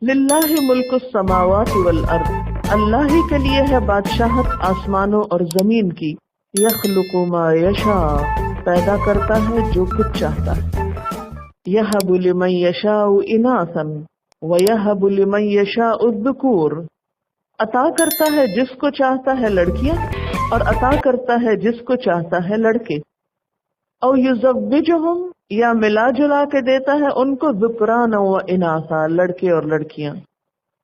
लिल्लाहि मुल्कु समावाति वल अर्द, अल्लाह ही के लिए है बादशाहत आसमानों और जमीन की। यखलुकु मा यशा, पैदा करता है जो कुछ चाहता है। यहबु लिमन यशाउ इनासन व यहबु लिमन यशाउ ज़ुकूर, अता करता है जिसको चाहता है लड़कियां और अता करता है जिसको चाहता है लड़के। और युज़व्विजुहुम, या मिला जुला के देता है उनको ज़ुकरान व इनासा, लड़के और लड़कियां।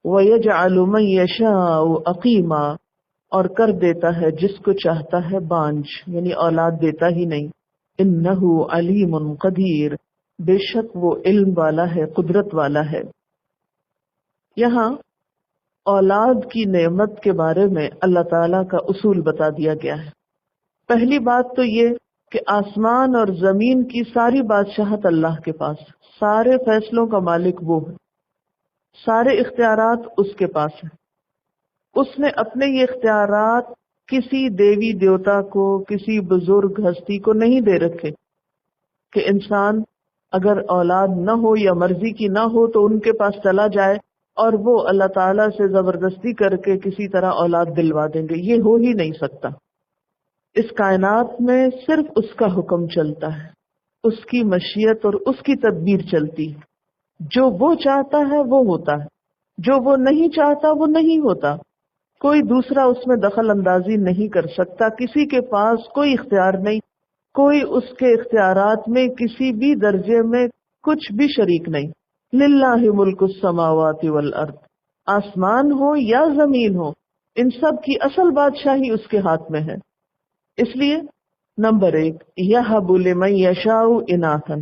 व यजअलु मन यशाउ अकीमा, और कर देता है जिसको चाहता है बांझ, यानी औलाद देता ही नहीं। इन्नहु अलीमुन कदीर, बेशक वो इल्म वाला है, कुदरत वाला है। यहाँ औलाद की नेमत के बारे में अल्लाह ताला का उसूल बता दिया गया है। पहली बात तो ये कि आसमान और जमीन की सारी बादशाहत अल्लाह के पास, सारे फैसलों का मालिक वो है, सारे इख्तियारात उसके पास है। उसने अपने ये इख्तियारात किसी देवी देवता को, किसी बुजुर्ग हस्ती को नहीं दे रखे कि इंसान अगर औलाद न हो या मर्जी की न हो तो उनके पास चला जाए और वो अल्लाह ताला से जबरदस्ती करके किसी तरह औलाद दिलवा देंगे। ये हो ही नहीं सकता। इस कायनात में सिर्फ उसका हुक्म चलता है, उसकी मशीयत और उसकी तदबीर चलती है। जो वो चाहता है वो होता है, जो वो नहीं चाहता वो नहीं होता। कोई दूसरा उसमें दखल अंदाजी नहीं कर सकता, किसी के पास कोई इख्तियार नहीं, कोई उसके इख्तियारात में किसी भी दर्जे में कुछ भी शरीक नहीं। लिल्लाहि मुल्कु समावाति वल अर्द, आसमान हो या जमीन हो, इन सब की असल बादशाही उसके हाथ में है। इसलिए नंबर 1, यहबु लिमन यशाउ इनाथन,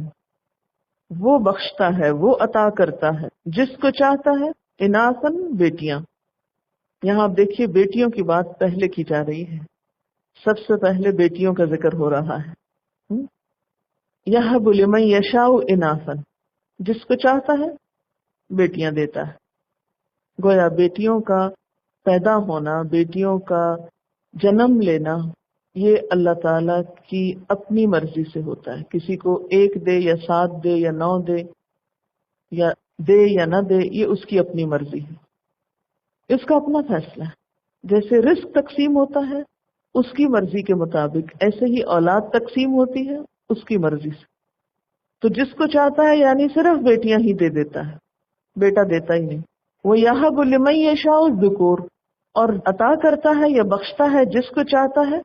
वो बख्शता है, वो अता करता है जिसको चाहता है। इनाथन, बेटियां। यहाँ आप देखिए बेटियों की बात पहले की जा रही है, सबसे पहले बेटियों का जिक्र हो रहा है। यहबु लिमन यशाउ इनासन, जिसको चाहता है बेटियां देता है। गोया बेटियों का पैदा होना, बेटियों का जन्म लेना, ये अल्लाह ताला की अपनी मर्जी से होता है। किसी को 1 दे या 7 दे या 9 दे या न दे, ये उसकी अपनी मर्जी है, इसका अपना फैसला है। जैसे रिस्क तकसीम होता है उसकी मर्जी के मुताबिक, ऐसे ही औलाद तकसीम होती है उसकी मर्जी से। तो जिसको चाहता है यानी सिर्फ बेटियां ही दे देता है, बेटा देता ही नहीं। वो यहबु लिमन यशाउ ज़ुकूर, और अता करता है या बख्शता है जिसको चाहता है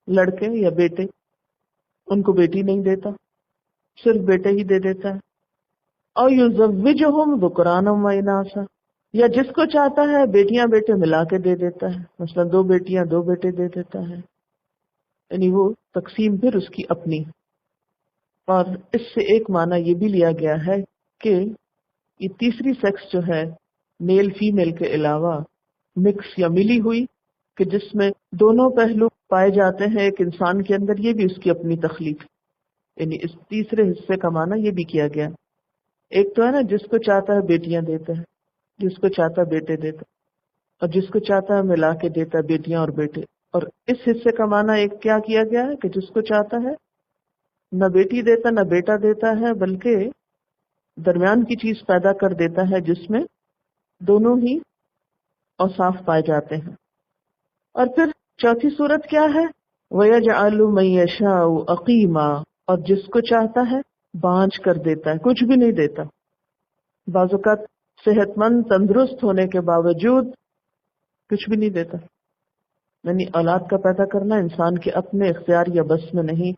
लड़के या बेटे, उनको बेटी नहीं देता, सिर्फ बेटे ही दे देता है। और युज़व्विजुहुम ज़ुकरानम व इनासा, या जिसको चाहता है बेटियां बेटे मिला के दे देता है, मतलब 2 बेटियां 2 बेटे दे देता है, यानी वो तकसीम फिर उसकी अपनी। और इससे एक माना ये भी लिया गया है कि ये तीसरी सेक्स जो है, मेल फीमेल के अलावा मिक्स या मिली हुई, कि जिसमें दोनों पहलू पाए जाते हैं एक इंसान के अंदर, ये भी उसकी अपनी तख्लीक, यानी इस तीसरे हिस्से का माना ये भी किया गया। एक तो है ना जिसको चाहता है बेटियां देता है, जिसको चाहता है बेटे देता है, और जिसको चाहता है मिला के देता है बेटियां और बेटे। और इस हिस्से का माना एक क्या किया गया है कि जिसको चाहता है न बेटी देता न बेटा देता है, बल्कि दरमियान की चीज पैदा कर देता है जिसमें दोनों ही औसाफ पाए जाते हैं। और फिर चौथी सूरत क्या है, वयजअलु मन यशाउ अकीमा, और जिसको चाहता है बांझ कर देता है, कुछ भी नहीं देता। बाज़-औक़ात सेहतमंद तंदुरुस्त होने के बावजूद कुछ भी नहीं देता। यानी औलाद का पैदा करना इंसान के अपने इख्तियार या बस में नहीं।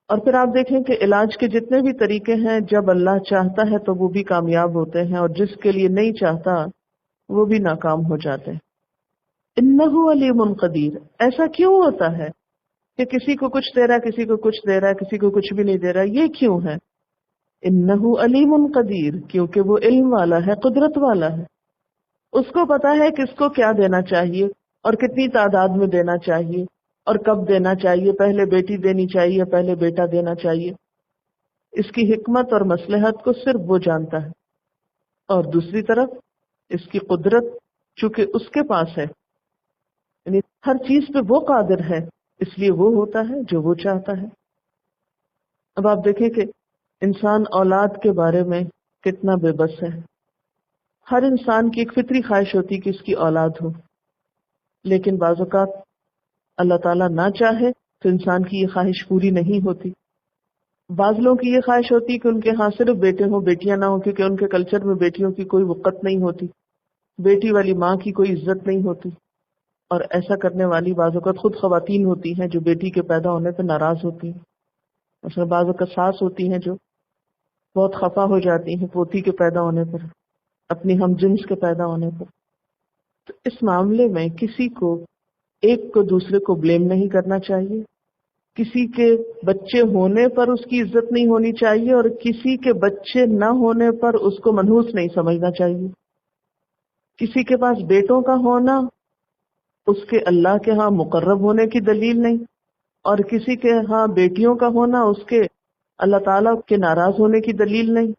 और फिर आप देखें कि इलाज के जितने भी तरीके हैं, जब अल्लाह चाहता है तो वो भी कामयाब होते हैं, और जिसके लिए नहीं चाहता वो भी नाकाम हो जाते हैं। इन्नहु अलीमुन कदीर, ऐसा क्यों होता है कि किसी को कुछ दे रहा है, किसी को कुछ दे रहा है, किसी को कुछ भी नहीं दे रहा, ये क्यों है? इन्नहु अलीमुन कदीर, क्योंकि वो इल्म वाला है, कुदरत वाला है। उसको पता है किसको क्या देना चाहिए और कितनी तादाद में देना चाहिए और कब देना चाहिए, पहले बेटी देनी चाहिए, पहले बेटा देना चाहिए। इसकी हिकमत और मसलहत को सिर्फ वो जानता है। और दूसरी तरफ इसकी कुदरत चूंकि उसके पास है, यानी हर चीज पे वो कादिर है, इसलिए वो होता है जो वो चाहता है। अब आप देखें कि इंसान औलाद के बारे में कितना बेबस है। ہر انسان کی ایک فطری خواہش ہوتی کہ اس کی اولاد ہو، لیکن بعض اوقات اللہ تعالیٰ نہ چاہے تو انسان کی یہ خواہش پوری نہیں ہوتی۔ بعض لوگوں کی یہ خواہش ہوتی کہ ان کے ہاں صرف بیٹے ہوں، بیٹیاں نہ ہوں، کیونکہ ان کے کلچر میں بیٹیوں کی کوئی وقت نہیں ہوتی، بیٹی والی ماں کی کوئی عزت نہیں ہوتی، اور ایسا کرنے والی بعض اوقات خود خواتین ہوتی ہیں جو بیٹی کے پیدا ہونے پہ ناراض ہوتی ہیں۔ مثلا بعض اوقات ساس ہوتی ہیں جو بہت خفا ہو جاتی ہیں پوتی کے پیدا ہونے پر، اپنی ہم جنس کے پیدا ہونے پر۔ تو اس معاملے میں کسی کو ایک کو دوسرے کو بلیم نہیں کرنا چاہیے، کسی کے بچے ہونے پر اس کی عزت نہیں ہونی چاہیے، اور کسی کے بچے نہ ہونے پر اس کو منحوس نہیں سمجھنا چاہیے۔ کسی کے پاس بیٹوں کا ہونا اس کے اللہ کے ہاں مقرب ہونے کی دلیل نہیں، اور کسی کے ہاں بیٹیوں کا ہونا اس کے اللہ تعالیٰ کے ناراض ہونے کی دلیل نہیں۔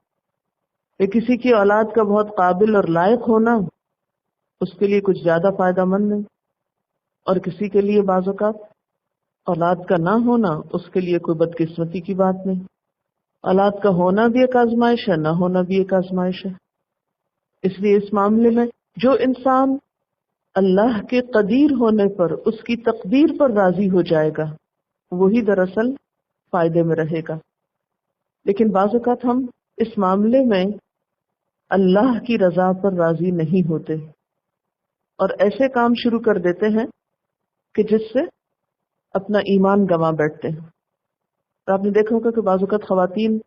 یا کسی کی اولاد کا بہت قابل اور لائق ہونا اس کے لیے کچھ زیادہ فائدہ مند نہیں، اور کسی کے لیے بعض اوقات اولاد کا نہ ہونا اس کے لیے کوئی بدقسمتی کی بات نہیں۔ اولاد کا ہونا بھی ایک آزمائش ہے، نہ ہونا بھی ایک آزمائش ہے۔ اس لیے اس معاملے میں جو انسان اللہ کے قدیر ہونے پر، اس کی تقدیر پر راضی ہو جائے گا، وہی دراصل فائدے میں رہے گا۔ لیکن بعض اوقات ہم اس معاملے میں اللہ کی رضا پر راضی نہیں ہوتے اور ایسے کام شروع کر دیتے ہیں کہ جس سے اپنا ایمان گنوا بیٹھتے ہیں۔ تو آپ نے دیکھا ہوگا کہ بعض اوقات خواتین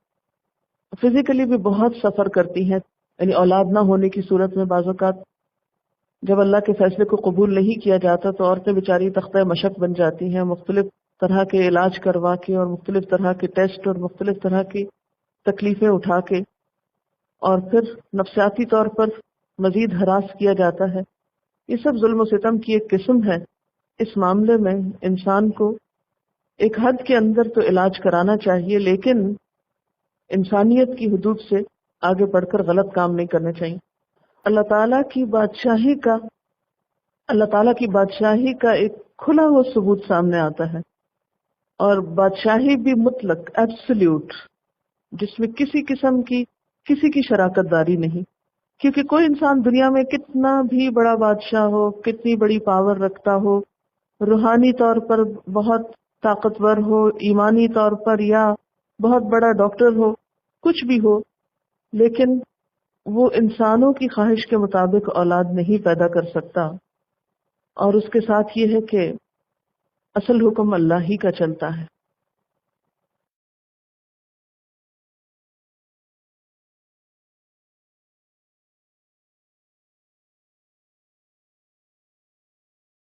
فزیکلی بھی بہت سفر کرتی ہیں، یعنی اولاد نہ ہونے کی صورت میں بعض اوقات جب اللہ کے فیصلے کو قبول نہیں کیا جاتا تو عورتیں بیچاری تختہ مشق بن جاتی ہیں، مختلف طرح کے علاج کروا کے اور مختلف طرح کے ٹیسٹ اور مختلف طرح کی تکلیفیں اٹھا کے، اور پھر نفسیاتی طور پر مزید ہراس کیا جاتا ہے۔ یہ سب ظلم و ستم کی ایک قسم ہے۔ اس معاملے میں انسان کو ایک حد کے اندر تو علاج کرانا چاہیے، لیکن انسانیت کی حدود سے آگے بڑھ کر غلط کام نہیں کرنے چاہیے۔ اللہ تعالیٰ کی بادشاہی کا ایک کھلا ہوا ثبوت سامنے آتا ہے، اور بادشاہی بھی مطلق، ایبسلیوٹ، جس میں کسی قسم کی کسی کی شراکت داری نہیں، کیونکہ کوئی انسان دنیا میں کتنا بھی بڑا بادشاہ ہو، کتنی بڑی پاور رکھتا ہو، روحانی طور پر بہت طاقتور ہو، ایمانی طور پر یا بہت بڑا ڈاکٹر ہو، کچھ بھی ہو، لیکن وہ انسانوں کی خواہش کے مطابق اولاد نہیں پیدا کر سکتا، اور اس کے ساتھ یہ ہے کہ اصل حکم اللہ ہی کا چلتا ہے۔